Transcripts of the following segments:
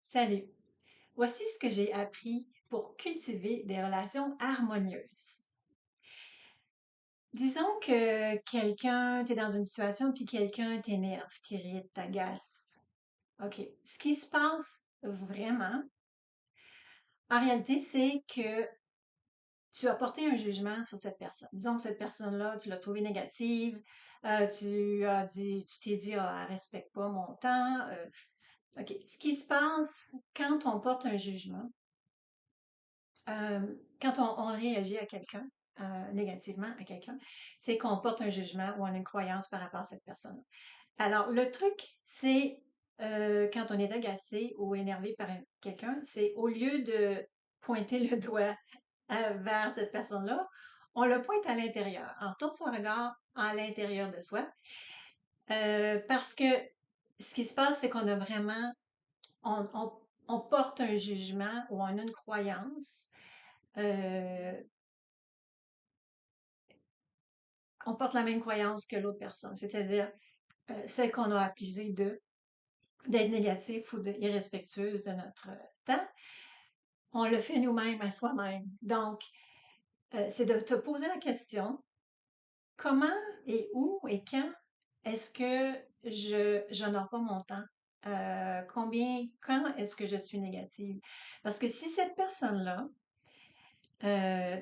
Salut. Voici ce que j'ai appris pour cultiver des relations harmonieuses. Disons que quelqu'un, t'es dans une situation, puis quelqu'un t'énerve, t'irrite, t'agace. OK. Ce qui se passe vraiment, en réalité, c'est que tu as porté un jugement sur cette personne. Disons que cette personne-là, tu l'as trouvée négative, tu t'es dit, ah, elle respecte pas mon temps. OK. Ce qui se passe quand on porte un jugement, Euh, quand on réagit à quelqu'un, négativement à quelqu'un, c'est qu'on porte un jugement ou on a une croyance par rapport à cette personne. Alors, le truc, c'est quand on est agacé ou énervé par quelqu'un, c'est au lieu de pointer le doigt vers cette personne-là, on le pointe à l'intérieur. On tourne son regard à l'intérieur de soi parce que ce qui se passe, c'est qu'on a vraiment, on, on- on porte un jugement ou on a une croyance euh, on porte la même croyance que l'autre personne, c'est-à-dire celle qu'on a accusée d'être négative ou irrespectueuse de notre temps, on le fait nous-mêmes à soi-même. Donc, c'est de te poser la question, comment et où et quand est-ce que j'honore pas mon temps? Quand est-ce que je suis négative? Parce que si cette personne-là euh,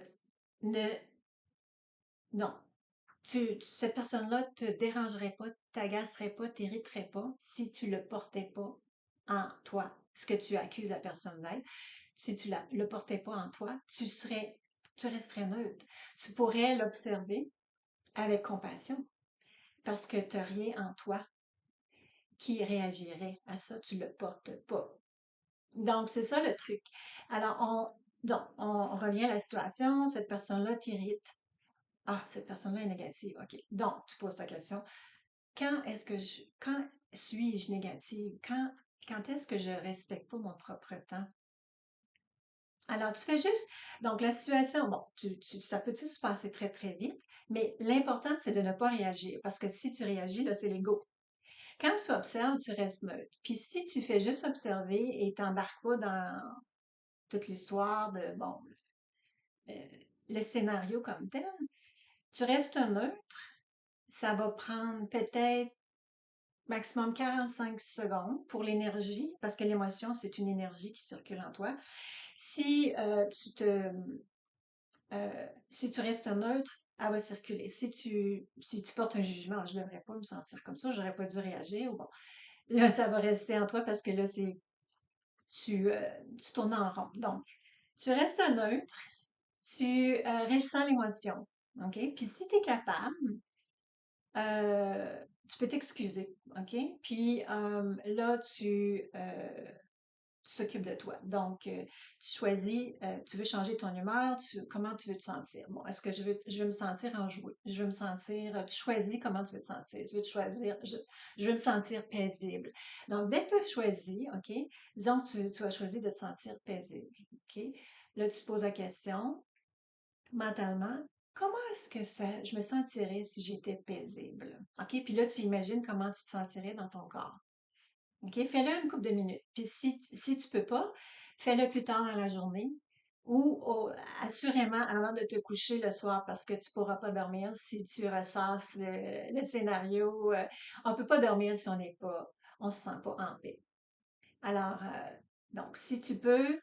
ne, non, cette personne-là te dérangerait pas, t'agacerait pas, t'irriterait pas si tu le portais pas en toi. Ce que tu accuses la personne d'être, si tu le portais pas en toi, tu resterais neutre. Tu pourrais l'observer avec compassion parce que tu n'as rien en toi qui réagirait à ça, tu le portes pas. Donc, c'est ça le truc. Alors, on revient à la situation, cette personne-là t'irrite. Ah, cette personne-là est négative. OK. Donc, tu poses ta question. Quand suis-je négative? Quand est-ce que je respecte pas mon propre temps? Alors, tu fais juste, donc la situation, bon, ça peut-tu se passer très, très vite, mais l'important, c'est de ne pas réagir, parce que si tu réagis, là, c'est l'ego. Quand tu observes, tu restes neutre. Puis si tu fais juste observer et t'embarques pas dans toute l'histoire de, bon, euh, le scénario comme tel, tu restes neutre, ça va prendre peut-être maximum 45 secondes pour l'énergie, parce que l'émotion, c'est une énergie qui circule en toi. Si, si tu restes neutre, elle va circuler. Si tu portes un jugement, je ne devrais pas me sentir comme ça, j'aurais pas dû réagir. Bon, là, ça va rester en toi parce que là, tu tournes en rond. Donc, tu restes neutre, tu ressens l'émotion. OK? Puis si tu es capable, tu peux t'excuser, OK? Puis là, tu t'occupes de toi. Donc, tu choisis, tu veux changer ton humeur, comment tu veux te sentir? Bon, est-ce que je veux me sentir enjouée? Je veux me sentir, tu choisis comment tu veux te sentir. Tu veux te choisir, je veux me sentir paisible. Donc, dès que tu as choisi, OK? Disons que tu as choisi de te sentir paisible, OK? Là, tu te poses la question, mentalement, comment est-ce que je me sentirais si j'étais paisible? OK? Puis là, tu imagines comment tu te sentirais dans ton corps. OK? Fais-le une couple de minutes. Puis si tu peux pas, fais-le plus tard dans la journée ou assurément avant de te coucher le soir parce que tu pourras pas dormir si tu ressasses le scénario. On peut pas dormir si on se sent pas en paix. Alors, donc, si tu peux,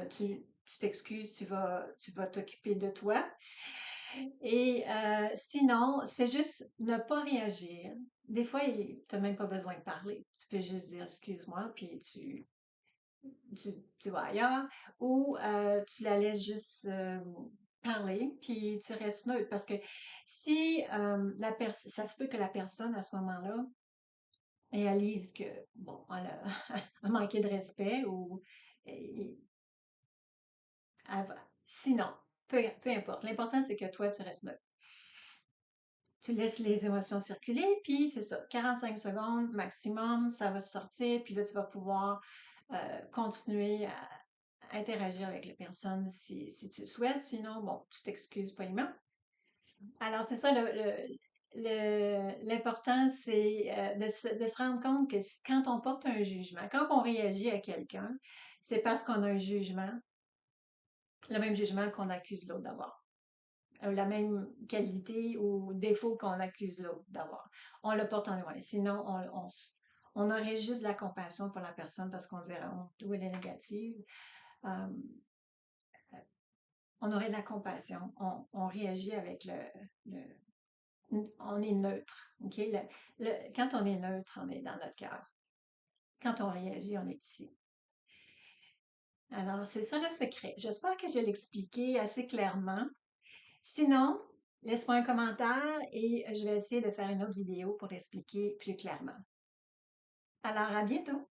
tu t'excuses, tu vas t'occuper de toi. Et sinon, c'est juste ne pas réagir. Des fois, tu n'as même pas besoin de parler. Tu peux juste dire excuse-moi, puis tu, tu vas ailleurs. Ou tu la laisses juste parler, puis tu restes neutre. Parce que si ça se peut que la personne, à ce moment-là, réalise que, bon, elle a, a manqué de respect ou et- sinon, peu importe. L'important, c'est que toi, tu restes neutre. Tu laisses les émotions circuler, puis c'est ça, 45 secondes maximum, ça va sortir, puis là, tu vas pouvoir continuer à interagir avec les personnes si tu le souhaites. Sinon, bon, tu t'excuses poliment. Alors, c'est ça l'important, c'est de se rendre compte que quand on porte un jugement, quand on réagit à quelqu'un, c'est parce qu'on a un jugement, le même jugement qu'on accuse l'autre d'avoir. La même qualité ou défaut qu'on accuse l'autre d'avoir. On le porte en nous. Sinon, on aurait juste de la compassion pour la personne parce qu'on dirait, oh, d'où elle est négative. Euh, on aurait de la compassion. On réagit avec on est neutre. OK? Quand on est neutre, on est dans notre cœur. Quand on réagit, on est ici. Alors, c'est ça le secret. J'espère que je l'ai expliqué assez clairement. Sinon, laisse-moi un commentaire et je vais essayer de faire une autre vidéo pour expliquer plus clairement. Alors, à bientôt!